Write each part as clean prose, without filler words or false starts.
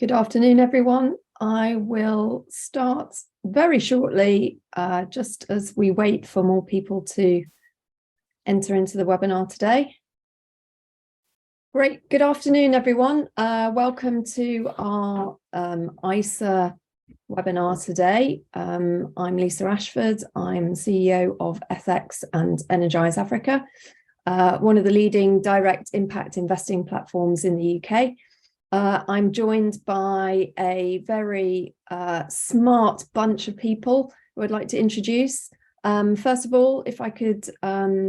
Good afternoon, everyone. I will start very shortly, just as we wait for more people to enter into the webinar today. Great. Good afternoon, everyone. Welcome to our ISA webinar today. I'm Lisa Ashford. I'm CEO of FX and Energize Africa, one of the leading direct impact investing platforms in the UK. I'm joined by a very smart bunch of people who I'd like to introduce. First of all, if I could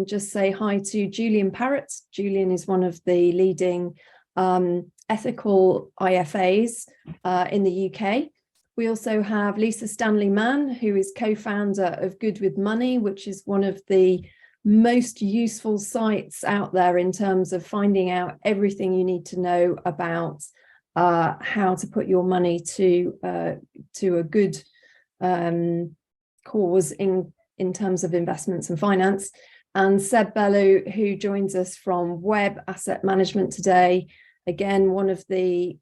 just say hi to Julian Parrott. Julian is one of the leading ethical IFAs in the UK. We also have Lisa Stanley-Mann, who is co-founder of Good With Money, which is one of the most useful sites out there in terms of finding out everything you need to know about how to put your money to a good cause in terms of investments and finance. And Seb Bellew, who joins us from Web Asset Management today, again, one of the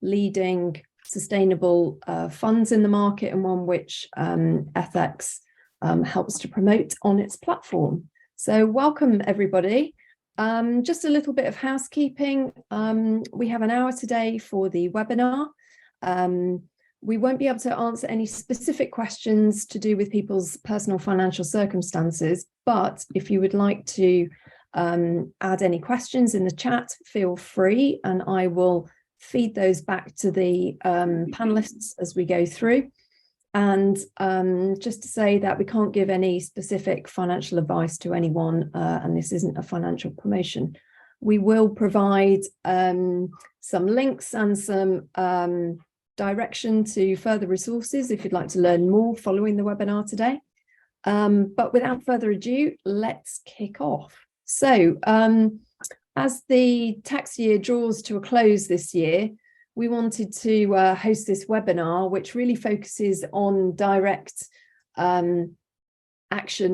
leading sustainable funds in the market, and one which FX helps to promote on its platform. So welcome, everybody. Just a little bit of housekeeping. We have an hour today for the webinar. We won't be able to answer any specific questions to do with people's personal financial circumstances, but if you would like to add any questions in the chat, feel free, and I will feed those back to the panelists as we go through. And just to say that we can't give any specific financial advice to anyone, and this isn't a financial promotion. We will provide some links and some direction to further resources if you'd like to learn more following the webinar today. But without further ado, let's kick off. So as the tax year draws to a close this year, we wanted to host this webinar, which really focuses on direct action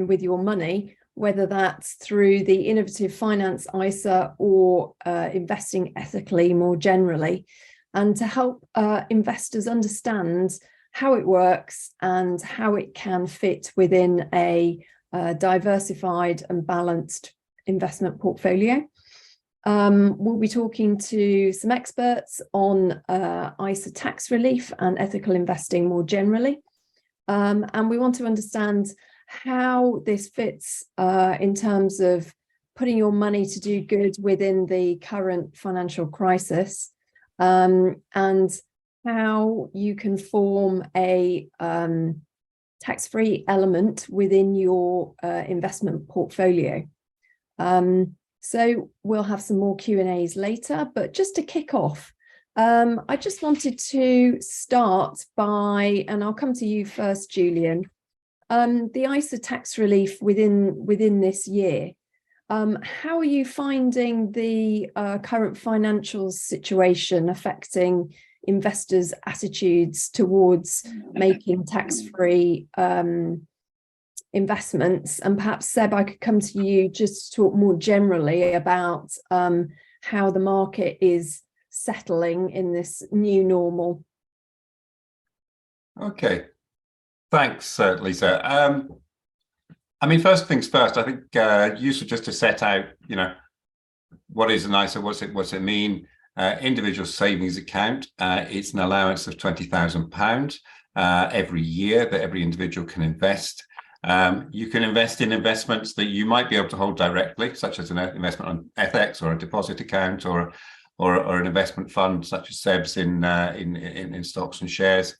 with your money, whether that's through the Innovative Finance ISA or investing ethically more generally, and to help investors understand how it works and how it can fit within a diversified and balanced investment portfolio. We'll be talking to some experts on ISA tax relief and ethical investing more generally. And we want to understand how this fits in terms of putting your money to do good within the current financial crisis, and how you can form a tax-free element within your investment portfolio. So we'll have some more Q&As later, but just to kick off, I just wanted to start by, and I'll come to you first, Julian, the ISA tax relief within this year. How are you finding the current financial situation affecting investors' attitudes towards making tax-free investments? And perhaps, Seb, I could come to you just to talk more generally about how the market is settling in this new normal. Okay, thanks, Lisa. I mean, first things first, I think useful just to set out, what is an ISA, what's it mean? Individual savings account, it's an allowance of £20,000 every year that every individual can invest. You can invest in investments that you might be able to hold directly, such as an investment on FX or a deposit account, or an investment fund such as Seb's in stocks and shares.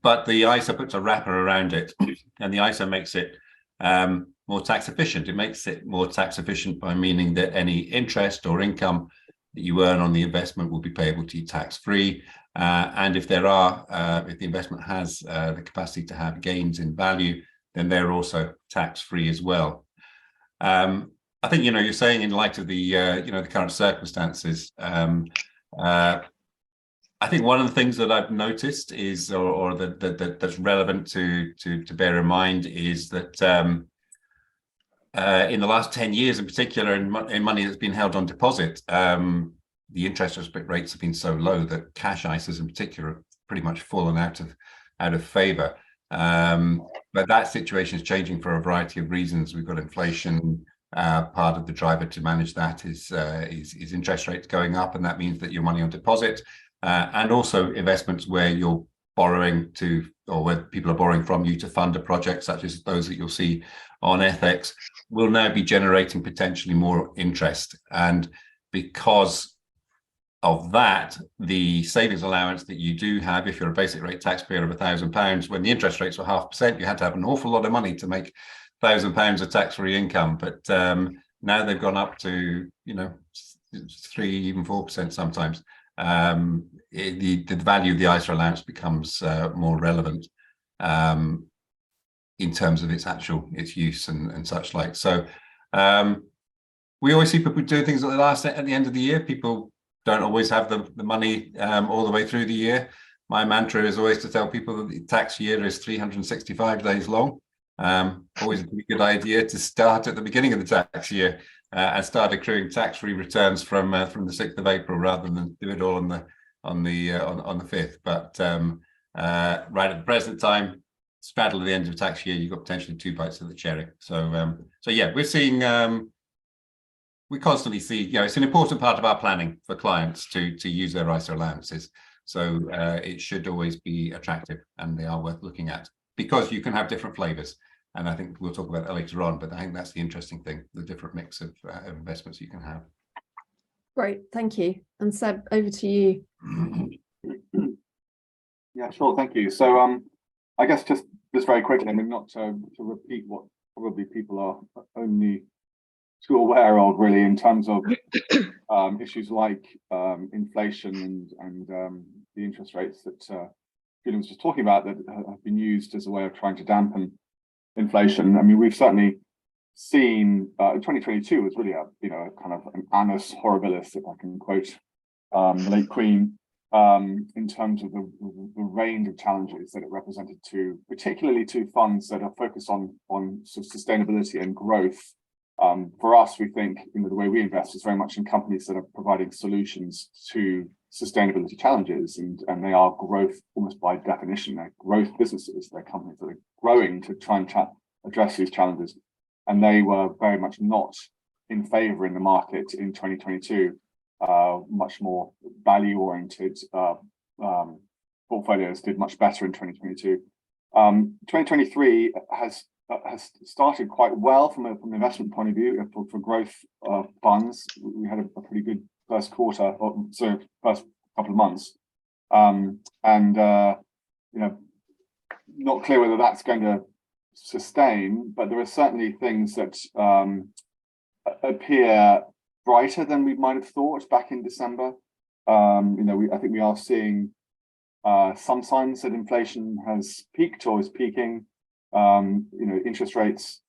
But the ISA puts a wrapper around it, and the ISA makes it more tax efficient. It makes it more tax efficient by meaning that any interest or income that you earn on the investment will be payable to you tax free. And if the investment has the capacity to have gains in value, then they're also tax free as well. I think you're saying, in light of the the current circumstances, I think one of the things that I've noticed is, or that's relevant to bear in mind, is that in the last 10 years, in particular, in money that's been held on deposit, the interest rates have been so low that cash ISAs in particular have pretty much fallen out of favor. But that situation is changing for a variety of reasons. We've got inflation. Part of the driver to manage that is interest rates going up, and that means that your money on deposit, and also investments where you're borrowing to, or where people are borrowing from you to fund a project, such as those that you'll see on FX, will now be generating potentially more interest. And because of that, the savings allowance that you do have, if you're a basic rate taxpayer of £1,000, when the interest rates were 0.5%, you had to have an awful lot of money to make £1,000 of tax-free income. But now they've gone up to 3, even 4% sometimes. The value of the ISA allowance becomes more relevant in terms of its use and such like. So we always see people doing things at the end of the year. People don't always have the money all the way through the year. My mantra is always to tell people that the tax year is 365 days long. Always a pretty good idea to start at the beginning of the tax year and start accruing tax-free returns from the 6th of April, rather than do it all on the 5th. But right at the present time, straddle at the end of the tax year, you've got potentially 2 bites of the cherry. So yeah, we're seeing. We constantly see, it's an important part of our planning for clients to use their ISA allowances. So it should always be attractive, and they are worth looking at, because you can have different flavors. And I think we'll talk about that later on, but I think that's the interesting thing, the different mix of investments you can have. Great, thank you. And Seb, over to you. Yeah, sure, thank you. So I guess just very quickly, I mean, not to repeat what probably people are only too aware of, really, in terms of issues like inflation and the interest rates that Julian was just talking about, that have been used as a way of trying to dampen inflation. I mean, we've certainly seen 2022 was really a kind of an annus horribilis, if I can quote the late Queen, in terms of the range of challenges that it represented particularly to funds that are focused on sort of sustainability and growth. For us, we think the way we invest is very much in companies that are providing solutions to sustainability challenges, and they are growth almost by definition. They're growth businesses. They're companies that are growing to try and address these challenges, and they were very much not in favor in the market in 2022. Much more value-oriented portfolios did much better in 2022. 2023 has started quite well from an investment point of view for growth funds. We had a pretty good first quarter, first couple of months, not clear whether that's going to sustain, but there are certainly things that appear brighter than we might have thought back in December. I think we are seeing some signs that inflation has peaked or is peaking. Interest rates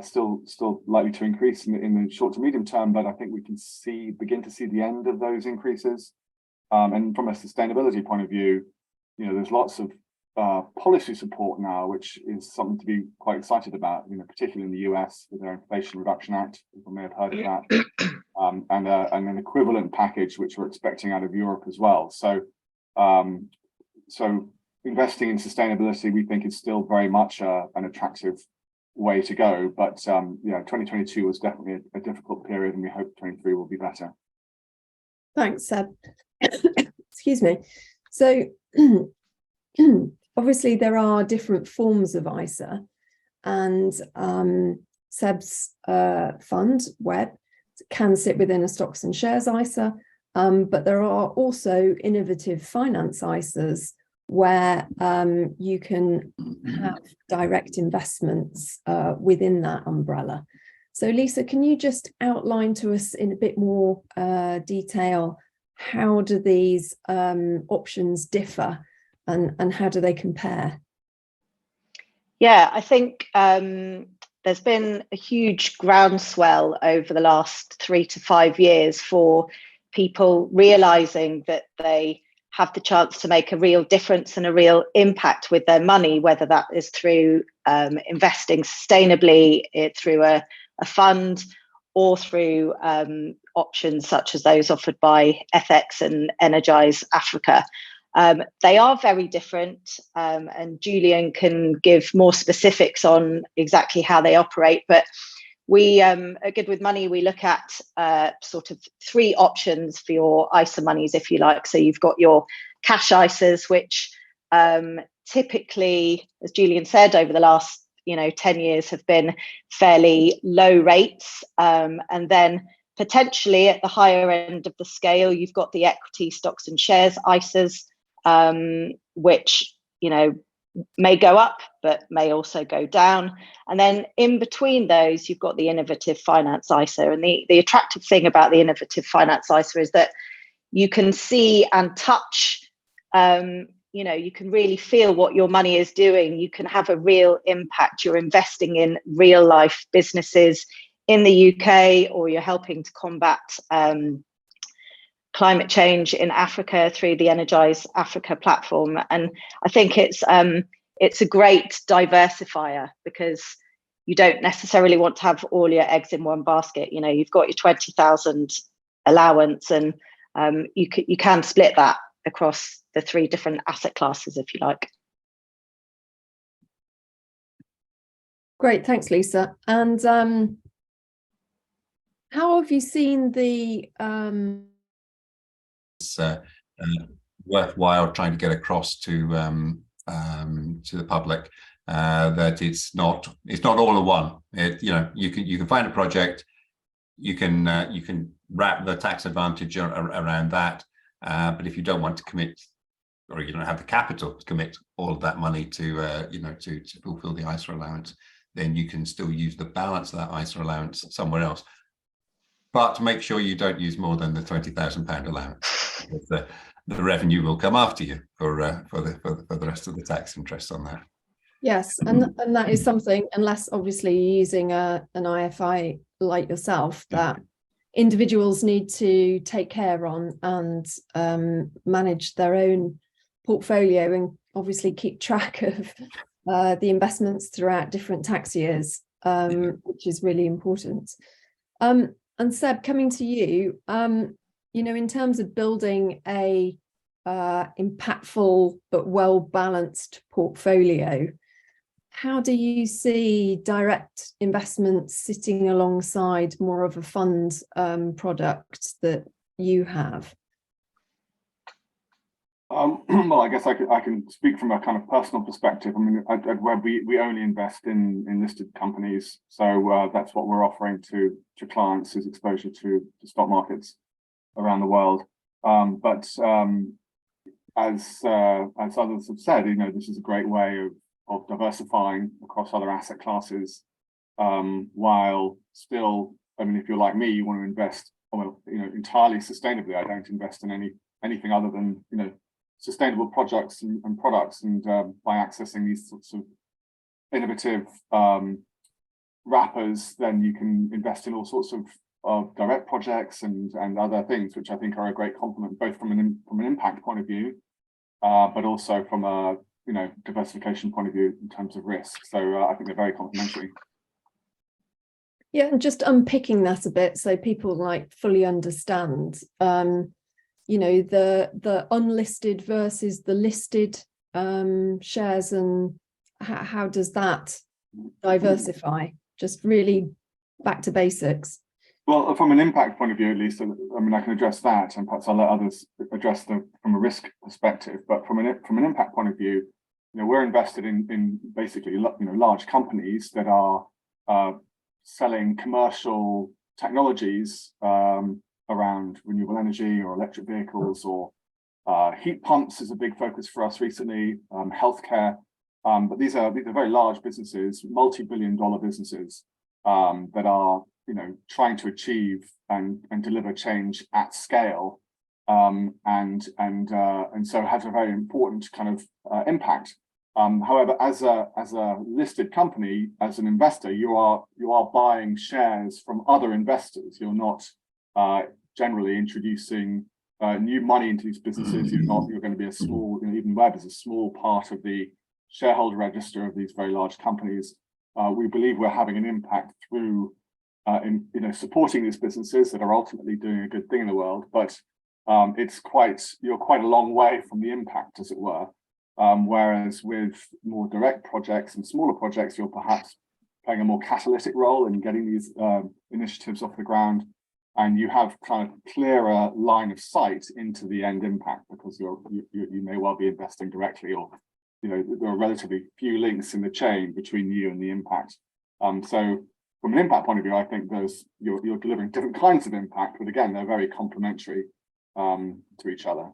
still likely to increase in the short to medium term, but I think we can begin to see the end of those increases. And from a sustainability point of view, there's lots of policy support now, which is something to be quite excited about. Particularly in the US with their Inflation Reduction Act, people may have heard of that, and an equivalent package which we're expecting out of Europe as well. So investing in sustainability, we think, is still very much an attractive way to go. But 2022 was definitely a difficult period, and we hope 23 will be better. Thanks, Seb. Excuse me. So obviously there are different forms of ISA, and Seb's fund, Web, can sit within a stocks and shares ISA, but there are also innovative finance ISAs where you can have direct investments within that umbrella. So Lisa, can you just outline to us in a bit more detail, how do these options differ and how do they compare? Yeah, I think there's been a huge groundswell over the last 3 to 5 years for people realizing that they have the chance to make a real difference and a real impact with their money, whether that is through investing sustainably through a fund, or through options such as those offered by FX and Energize Africa. They are very different, and Julian can give more specifics on exactly how they operate. But we at Good With Money, we look at sort of 3 options for your ISA monies, if you like. So you've got your cash ISAs, which typically, as Julian said, over the last 10 years have been fairly low rates, and then potentially at the higher end of the scale, you've got the equity, stocks and shares ISAs, which may go up but may also go down. And then in between those, you've got the innovative finance ISA. And the attractive thing about the innovative finance ISA is that you can see and touch, you can really feel what your money is doing. You can have a real impact. You're investing in real life businesses in the UK, or you're helping to combat climate change in Africa through the Energize Africa platform. And I think it's a great diversifier, because you don't necessarily want to have all your eggs in one basket. You've got your 20,000 allowance, and you can split that across the 3 different asset classes, if you like. Great, thanks, Lisa. And how have you seen the It's worthwhile trying to get across to the public that it's not all in one. You can find a project, you can wrap the tax advantage around that, but if you don't want to commit, or you don't have the capital to commit all of that money to fulfill the ISA allowance, then you can still use the balance of that ISA allowance somewhere else. But make sure you don't use more than the £20,000 allowance, because the revenue will come after you for the rest of the tax interest on that. Yes, and that is something, unless obviously you're using an IFI like yourself, that individuals need to take care on and manage their own portfolio, and obviously keep track of the investments throughout different tax years, which is really important. And Seb, coming to you, in terms of building a impactful but well-balanced portfolio, how do you see direct investments sitting alongside more of a fund product that you have? Well, I guess I can speak from a kind of personal perspective. I mean, at Web, we only invest in listed companies, so that's what we're offering to clients, is exposure to stock markets around the world. But as others have said, this is a great way of diversifying across other asset classes, while still, I mean, if you're like me, you want to invest, entirely sustainably. I don't invest in anything other than sustainable projects and products, and by accessing these sorts of innovative wrappers, then you can invest in all sorts of direct projects and other things, which I think are a great complement, both from an impact point of view, but also from a diversification point of view in terms of risk. So I think they're very complementary. Yeah, and just unpicking that a bit so people fully understand. The unlisted versus the listed shares, and how does that diversify? Just really back to basics. Well, from an impact point of view, at least, I mean, I can address that, and perhaps I'll let others address from a risk perspective. But from an impact point of view, we're invested in basically large companies that are selling commercial technologies around renewable energy or electric vehicles, or heat pumps is a big focus for us recently, healthcare. But these are very large businesses, multi-billion-dollar businesses that are trying to achieve and deliver change at scale, and so has a very important kind of impact. However, as a listed company, as an investor, you are buying shares from other investors. You're not generally introducing new money into these businesses. You're going to be a small, even Web is a small part of the shareholder register of these very large companies. We believe we're having an impact through in supporting these businesses that are ultimately doing a good thing in the world, but you're quite a long way from the impact, as it were. Whereas with more direct projects and smaller projects, you're perhaps playing a more catalytic role in getting these initiatives off the ground, and you have kind of clearer line of sight into the end impact, because you may well be investing directly, or there are relatively few links in the chain between you and the impact. So from an impact point of view, I think you're delivering different kinds of impact, but again, they're very complementary to each other.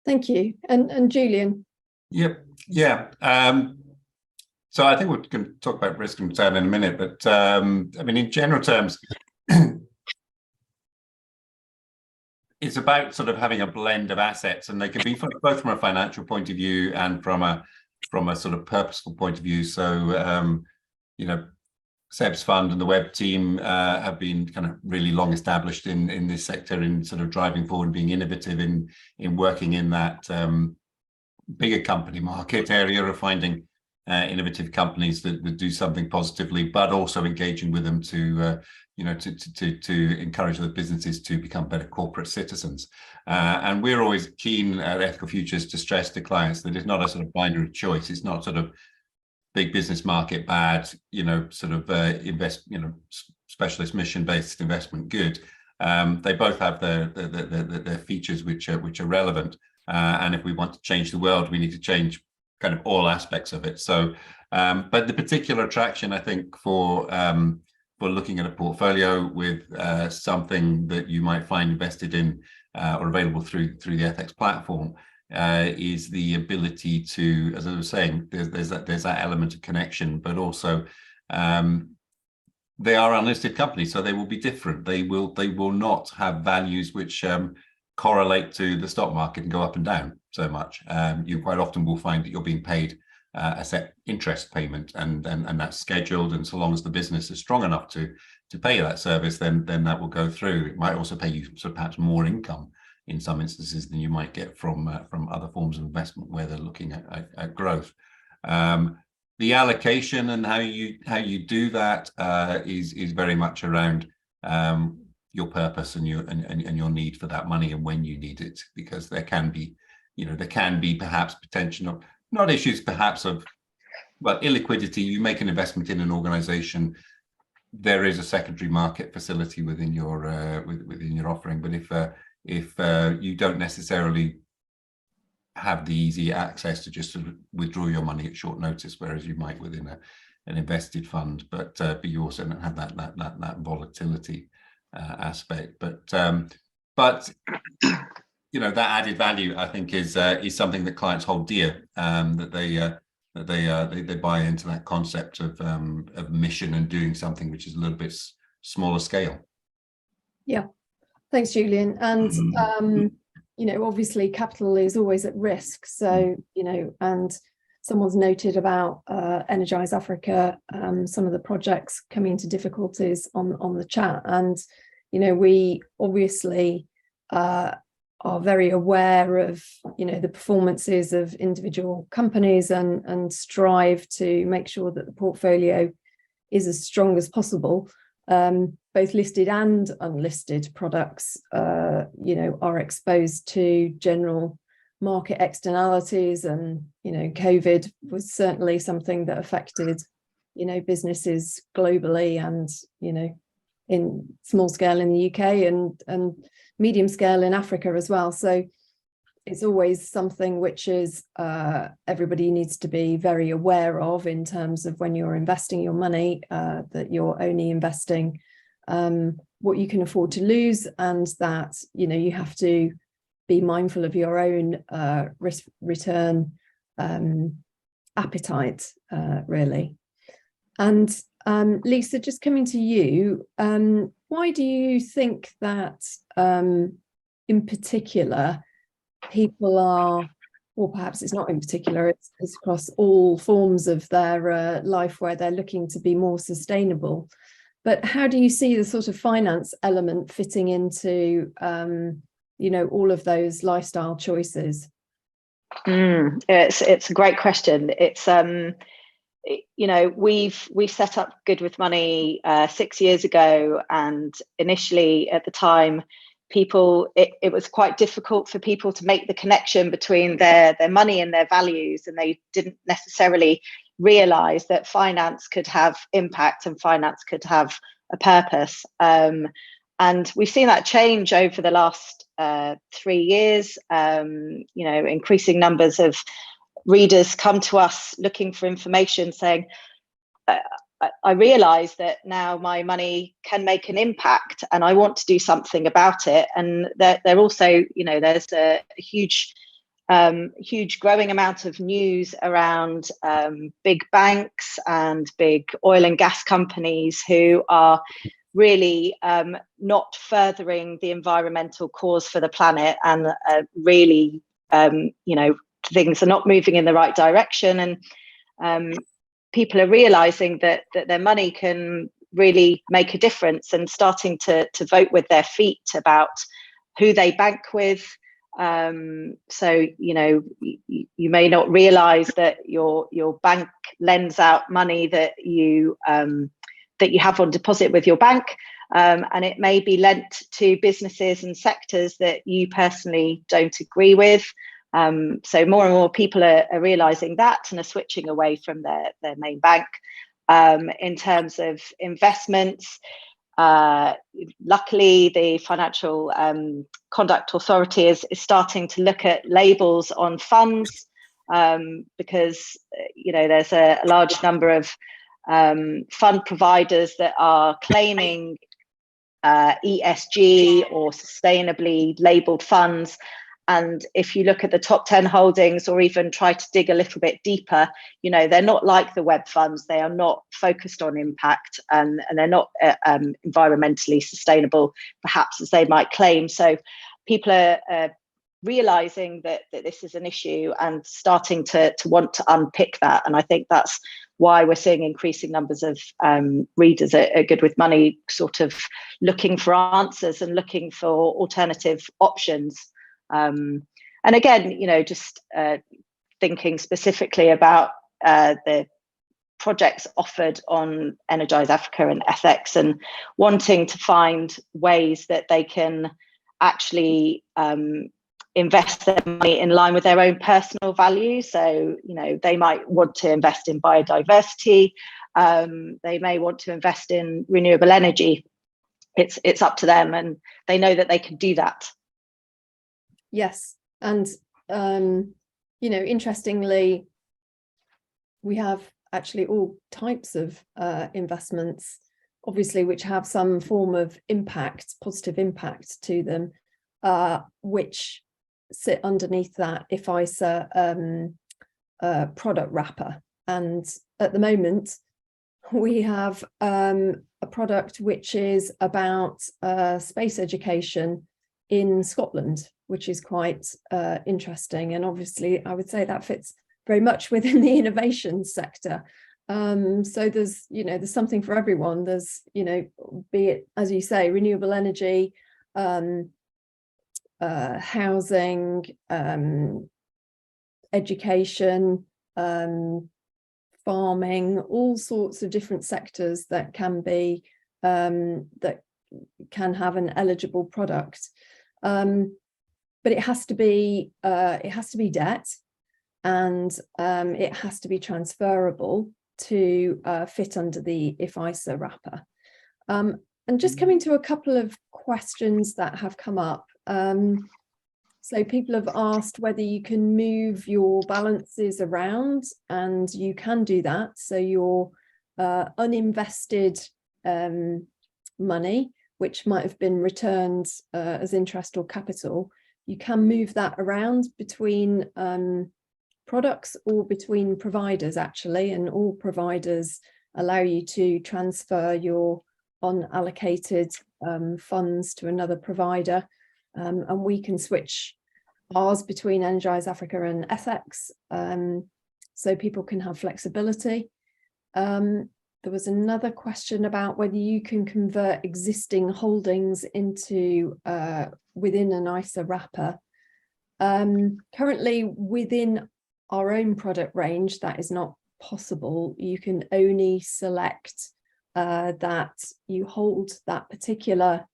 Thank you. And Julian? Yep. Yeah. So I think we're going to talk about risk and return in a minute, but I mean, in general terms, it's about sort of having a blend of assets, and they can be both from a financial point of view and from a sort of purposeful point of view. So, Seb's fund and the web team have been kind of really long established in this sector, in sort of driving forward and being innovative in working in that bigger company market area of finding innovative companies that do something positively, but also engaging with them to encourage the businesses to become better corporate citizens. And we're always keen at Ethical Futures to stress to clients that it's not a sort of binary choice. It's not sort of big business market bad, specialist mission-based investment good. They both have their features which are relevant. And if we want to change the world, we need to change kind of all aspects of it. So, but the particular attraction, I think, for looking at a portfolio with something that you might find invested in or available through the FX platform is the ability to, as I was saying, there's that element of connection, but also they are unlisted companies, so they will be different. They will not have values which correlate to the stock market and go up and down so much. You quite often will find that you're being paid a set interest payment, and that's scheduled, and so long as the business is strong enough to pay that service, then that will go through. It might also pay you sort of perhaps more income in some instances than you might get from other forms of investment where they're looking at growth. The allocation and how you do that is very much around your purpose and your need for that money and when you need it, because there can be perhaps potential, not issues perhaps of, well, illiquidity. You make an investment in an organization, there is a secondary market facility within your offering, but if you don't necessarily have the easy access to just sort of withdraw your money at short notice, whereas you might within an invested fund, but you also don't have that volatility aspect. But that added value, I think, is something that clients hold dear, that they buy into that concept of mission and doing something which is a little bit smaller scale. Yeah. Thanks, Julian. And obviously capital is always at risk. So, and someone's noted about Energize Africa, some of the projects coming into difficulties on the chat. And, we obviously are very aware of, the performances of individual companies and strive to make sure that the portfolio is as strong as possible. Both listed and unlisted products, are exposed to general market externalities, and COVID was certainly something that affected businesses globally, and in small scale in the UK and medium scale in Africa as well. So it's always something which is everybody needs to be very aware of in terms of when you're investing your money, that you're only investing what you can afford to lose, and that you have to be mindful of your own risk return appetite, really. And Lisa, just coming to you, why do you think that in particular people are, or perhaps it's not in particular, it's across all forms of their life where they're looking to be more sustainable, but how do you see the sort of finance element fitting into all of those lifestyle choices? It's a great question. you know, we set up Good with Money 6 years ago, and initially at the time, it was quite difficult for people to make the connection between their money and their values, and they didn't necessarily realize that finance could have impact and finance could have a purpose. And we've seen that change over the last 3 years. You know, increasing numbers of readers come to us looking for information, saying, I realize that now my money can make an impact and I want to do something about it. And they're also, you know, there's a huge growing amount of news around big banks and big oil and gas companies who are really not furthering the environmental cause for the planet, and really, you know, things are not moving in the right direction. And people are realizing that their money can really make a difference, and starting to vote with their feet about who they bank with. So, you know, you may not realize that your bank lends out money that you have on deposit with your bank, and it may be lent to businesses and sectors that you personally don't agree with. So more and more people are realizing that and are switching away from their main bank. In terms of investments, luckily the Financial Conduct Authority is starting to look at labels on funds, because, you know, there's a large number of fund providers that are claiming ESG or sustainably labeled funds. And if you look at the top 10 holdings, or even try to dig a little bit deeper, you know, they're not like the web funds. They are not focused on impact, and they're not environmentally sustainable, perhaps, as they might claim. So people are realizing that this is an issue and starting to want to unpick that. And I think that's why we're seeing increasing numbers of readers at Good with Money sort of looking for answers and looking for alternative options. And again, you know, just thinking specifically about the projects offered on Energize Africa and FX, and wanting to find ways that they can actually invest their money in line with their own personal values. So, you know, they might want to invest in biodiversity. They may want to invest in renewable energy. It's up to them, and they know that they can do that. Yes, and you know, interestingly, we have actually all types of investments, obviously, which have some form of impact, positive impact to them, which sit underneath that IFISA product wrapper. And at the moment, we have a product which is about space education in Scotland, which is quite interesting. And obviously, I would say that fits very much within the innovation sector. So there's, you know, there's something for everyone. There's, you know, be it, as you say, renewable energy, housing, education, farming, all sorts of different sectors that can be that can have an eligible product. But it has to be debt, and it has to be transferable to fit under the IFISA wrapper. And just coming to a couple of questions that have come up. So people have asked whether you can move your balances around, and you can do that. So your uninvested money, which might have been returned as interest or capital, you can move that around between products or between providers, actually, and all providers allow you to transfer your unallocated funds to another provider, and we can switch ours between Energize Africa and FX, so people can have flexibility. There was another question about whether you can convert existing holdings into within an ISA wrapper. Currently, within our own product range, that is not possible, you can only select that you hold that particular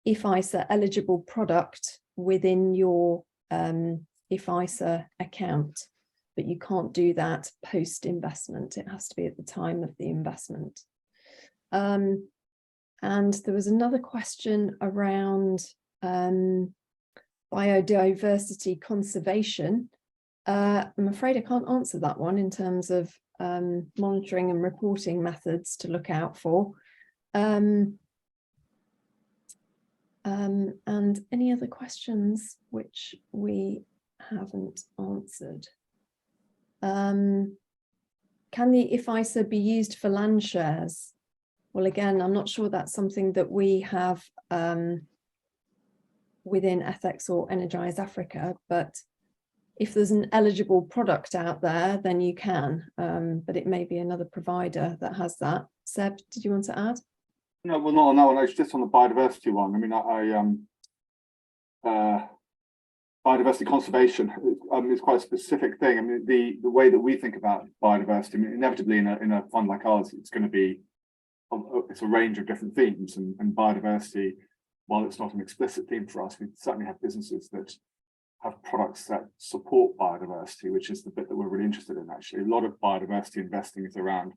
IFISA eligible product within your IFISA account, but you can't do that post investment. It has to be at the time of the investment. And there was another question around biodiversity conservation. I'm afraid I can't answer that one in terms of monitoring and reporting methods to look out for. And any other questions which we haven't answered? Can the IFISA be used for land shares? Well, again, I'm not sure that's something that we have within Ethics or Energize Africa, but if there's an eligible product out there, then you can, but it may be another provider that has that. Seb, did you want to add? No, well, not on that one. It's just on the biodiversity one. I mean, biodiversity conservation is quite a specific thing. I mean, the way that we think about biodiversity, I mean, inevitably in a fund like ours, it's going to be it's a range of different themes, and biodiversity, while it's not an explicit theme for us, we certainly have businesses that have products that support biodiversity, which is the bit that we're really interested in. Actually, a lot of biodiversity investing is around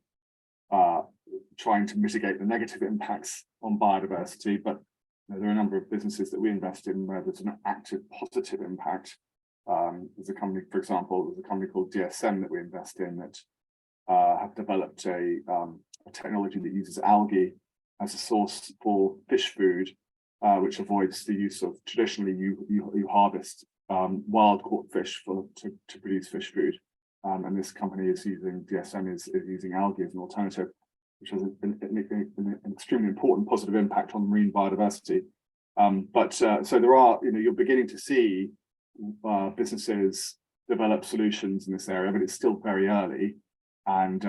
trying to mitigate the negative impacts on biodiversity, but there are a number of businesses that we invest in where there's an active positive impact. There's a company, for example, there's a company called DSM that we invest in that have developed a technology that uses algae as a source for fish food, which avoids the use of, traditionally you harvest wild caught fish to produce fish food, and this company is using, DSM is using algae as an alternative, which has an extremely important positive impact on marine biodiversity. So there are, you're beginning to see businesses develop solutions in this area, but it's still very early, and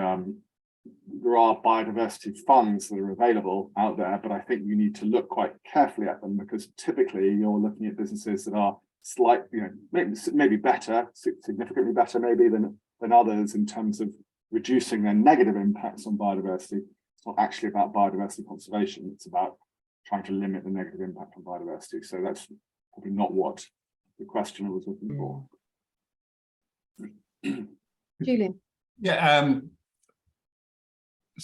there are biodiversity funds that are available out there, but I think you need to look quite carefully at them, because typically you're looking at businesses that are slightly, maybe better, significantly better maybe than others in terms of reducing their negative impacts on biodiversity. It's not actually about biodiversity conservation, it's about trying to limit the negative impact on biodiversity. So that's probably not what the questioner was looking for. Julian. Yeah,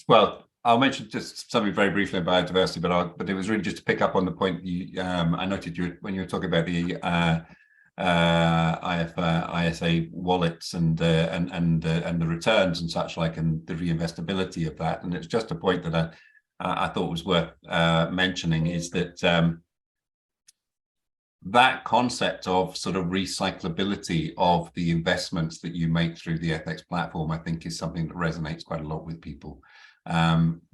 well, I'll mention just something very briefly about diversity, but it was really just to pick up on the point I noted when you were talking about the ISA wallets and the returns and such like, and the reinvestability of that. And it's just a point that I thought was worth mentioning, is that that concept of sort of recyclability of the investments that you make through the FX platform, I think, is something that resonates quite a lot with people.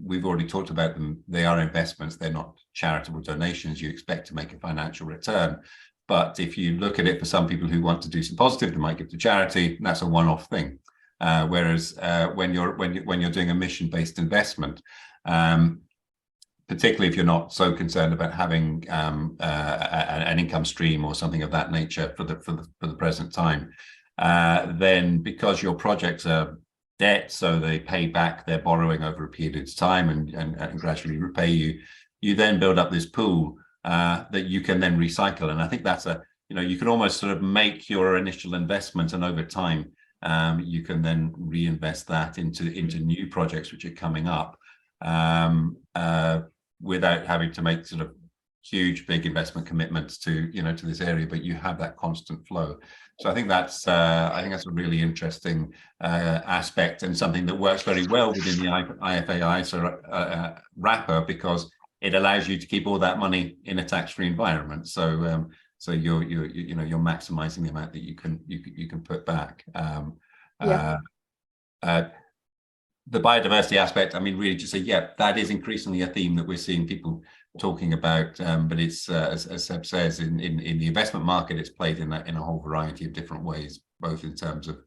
We've already talked about them. They are investments. They're not charitable donations. You expect to make a financial return. But if you look at it, for some people who want to do some positive, they might give to charity. That's a one-off thing. Whereas when you're doing a mission-based investment, particularly if you're not so concerned about having an income stream or something of that nature for the present time, then because your projects are debt, so they pay back their borrowing over a period of time and gradually repay you, you then build up this pool that you can then recycle. And I think that's you can almost sort of make your initial investment, and over time you can then reinvest that into new projects which are coming up, without having to make sort of huge big investment commitments to this area, but you have that constant flow. So I think that's a really interesting aspect, and something that works very well within the IFA wrapper, because it allows you to keep all that money in a tax-free environment. So so you're maximizing the amount that you can put back. The biodiversity aspect, I mean, really just say, yeah, that is increasingly a theme that we're seeing people talking about, but it's as Seb says, in the investment market, it's played in a whole variety of different ways, both in terms of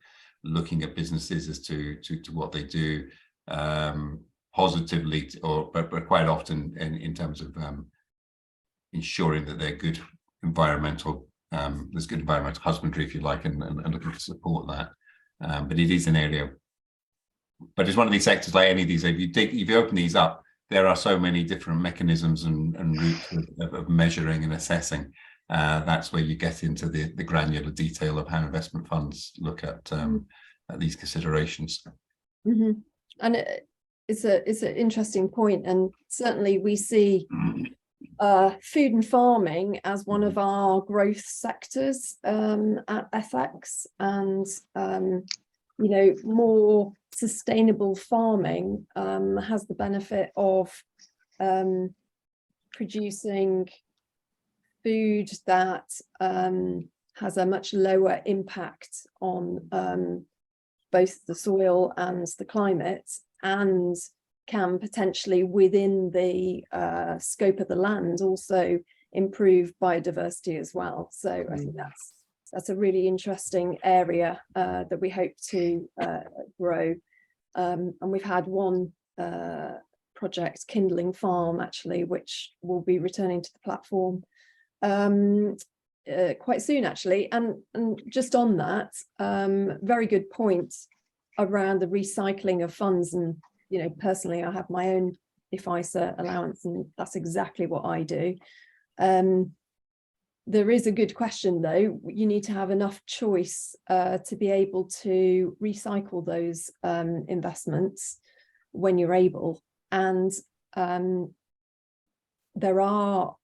looking at businesses as to what they do positively, but quite often in terms of ensuring that they're good environmental, there's good environmental husbandry, if you like, and looking to support that. But it is an area but it's one of these sectors like any of these. If you open these up, there are so many different mechanisms and routes of measuring and assessing. That's where you get into the granular detail of how investment funds look at these considerations. Mm-hmm. And it's an interesting point, and certainly we see food and farming as one of our growth sectors at FX, and you know, more sustainable farming has the benefit of producing food that has a much lower impact on both the soil and the climate, and can potentially, within the scope of the land, also improve biodiversity as well. So I think that's a really interesting area that we hope to grow. And we've had one project, Kindling Farm, actually, which will be returning to the platform quite soon, actually. And just on that, very good point around the recycling of funds. And you know, personally, I have my own utilise allowance, and that's exactly what I do. There is a good question, though. You need to have enough choice to be able to recycle those investments when you're able. And there are,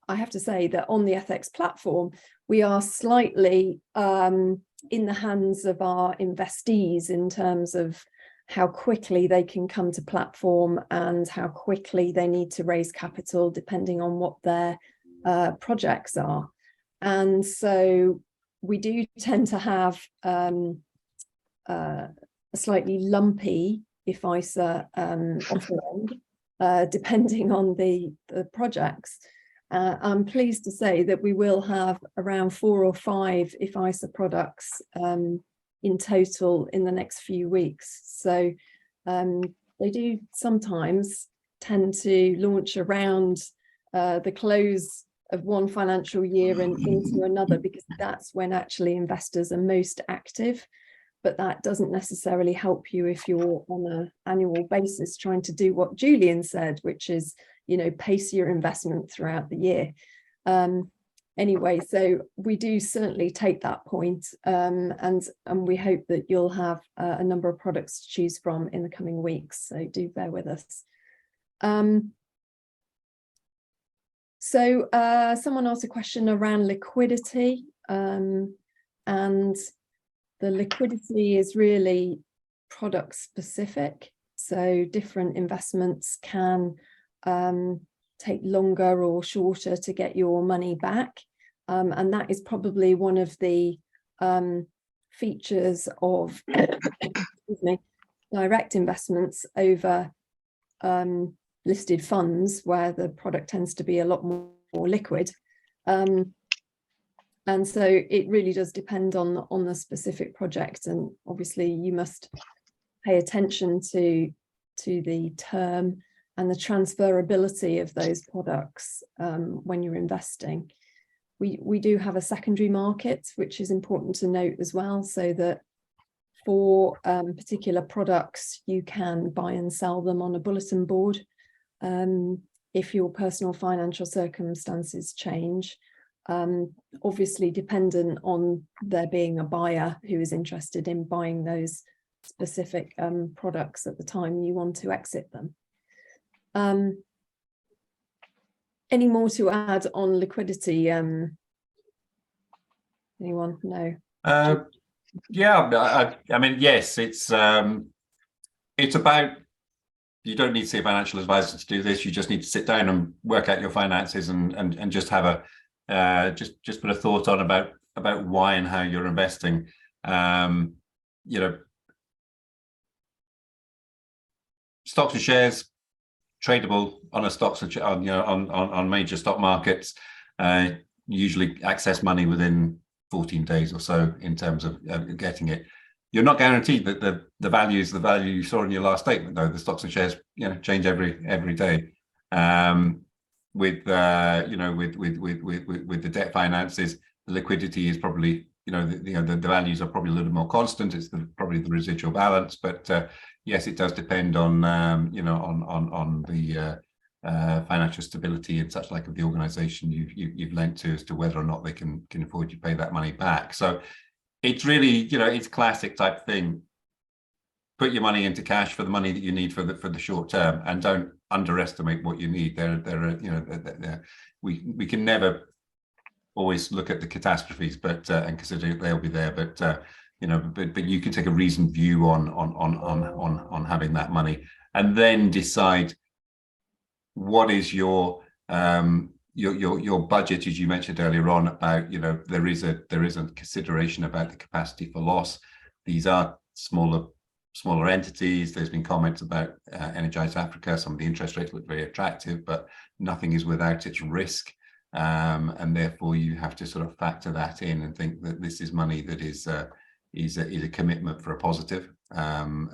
I have to say that on the FX platform, we are slightly in the hands of our investees in terms of how quickly they can come to platform and how quickly they need to raise capital, depending on what their projects are. And so we do tend to have a slightly lumpy utilise offering, depending on the projects. I'm pleased to say that we will have around 4 or 5 utilise products in total in the next few weeks. So they do sometimes tend to launch around the close of one financial year and into another, because that's when actually investors are most active. But that doesn't necessarily help you if you're on an annual basis trying to do what Julian said, which is, you know, pace your investment throughout the year. Anyway, so we do certainly take that point, and we hope that you'll have a number of products to choose from in the coming weeks. So do bear with us. So someone asked a question around liquidity, and the liquidity is really product specific. So different investments can take longer or shorter to get your money back. And that is probably one of the features of excuse me, direct investments over listed funds, where the product tends to be a lot more liquid. And so it really does depend on the specific project. And obviously you must pay attention to the term and the transferability of those products when you're investing. We do have a secondary market, which is important to note as well, so that for particular products, you can buy and sell them on a bulletin board if your personal financial circumstances change. Obviously dependent on there being a buyer who is interested in buying those specific products at the time you want to exit them. Any more to add on liquidity? Anyone? No. Yeah, I mean, yes, it's about, you don't need to see a financial advisor to do this. You just need to sit down and work out your finances and just have a just put a thought on about why and how you're investing. You know, stocks and shares tradable on a stocks and on major stock markets. Usually access money within 14 days or so in terms of getting it. You're not guaranteed that the value is the value you saw in your last statement, though. The stocks and shares, you know, change every day. With the debt finances, the liquidity is probably the values are probably a little more constant. It's probably the residual balance, but yes, it does depend on on the financial stability and such like of the organisation you've lent to, as to whether or not they can afford to pay that money back. So it's really, it's classic type thing. Put your money into cash for the money that you need for the short term, and don't underestimate what you need. We can never always look at the catastrophes, but and consider they'll be there. But but you can take a reasoned view on having that money, and then decide what is your budget, as you mentioned earlier on, about there is a consideration about the capacity for loss. These are smaller entities. There's been comments about Energize Africa. Some of the interest rates look very attractive, but nothing is without its risk, and therefore you have to sort of factor that in and think that this is money that is a commitment for a positive, and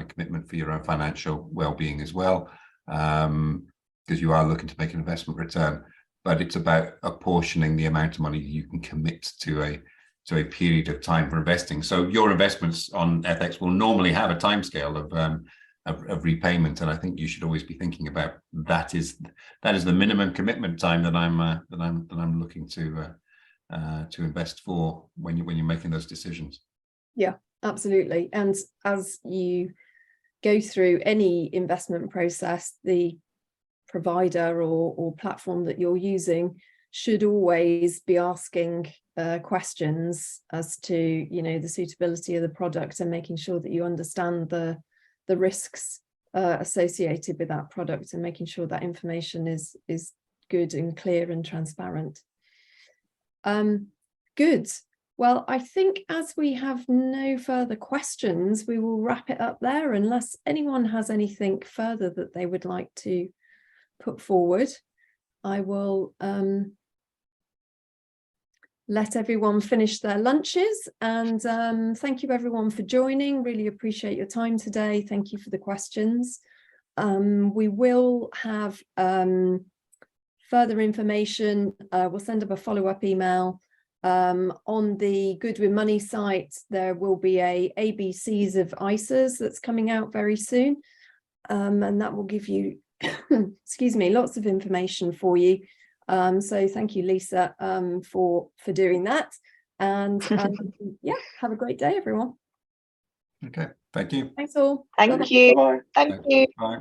a commitment for your own financial well-being as well, because you are looking to make an investment return. But it's about apportioning the amount of money you can commit to a period of time for investing. So your investments on FX will normally have a timescale of repayment, and I think you should always be thinking about that is the minimum commitment time that I'm looking to invest for when you're making those decisions. Yeah, absolutely. And as you go through any investment process, the provider or platform that you're using should always be asking questions as to the suitability of the product, and making sure that you understand the risks associated with that product, and making sure that information is good and clear and transparent. Good. Well, I think as we have no further questions, we will wrap it up there, unless anyone has anything further that they would like to put forward. I will let everyone finish their lunches, and thank you everyone for joining. Really appreciate your time today. Thank you for the questions. We will have further information. We'll send up a follow-up email. On the Good With Money site, there will be a ABCs of ISAs that's coming out very soon, and that will give you excuse me, lots of information for you. So thank you, Lisa, for doing that, and yeah, have a great day, everyone. Okay, thank you. Thanks all. Thank you. Bye-bye. Thank you. Bye.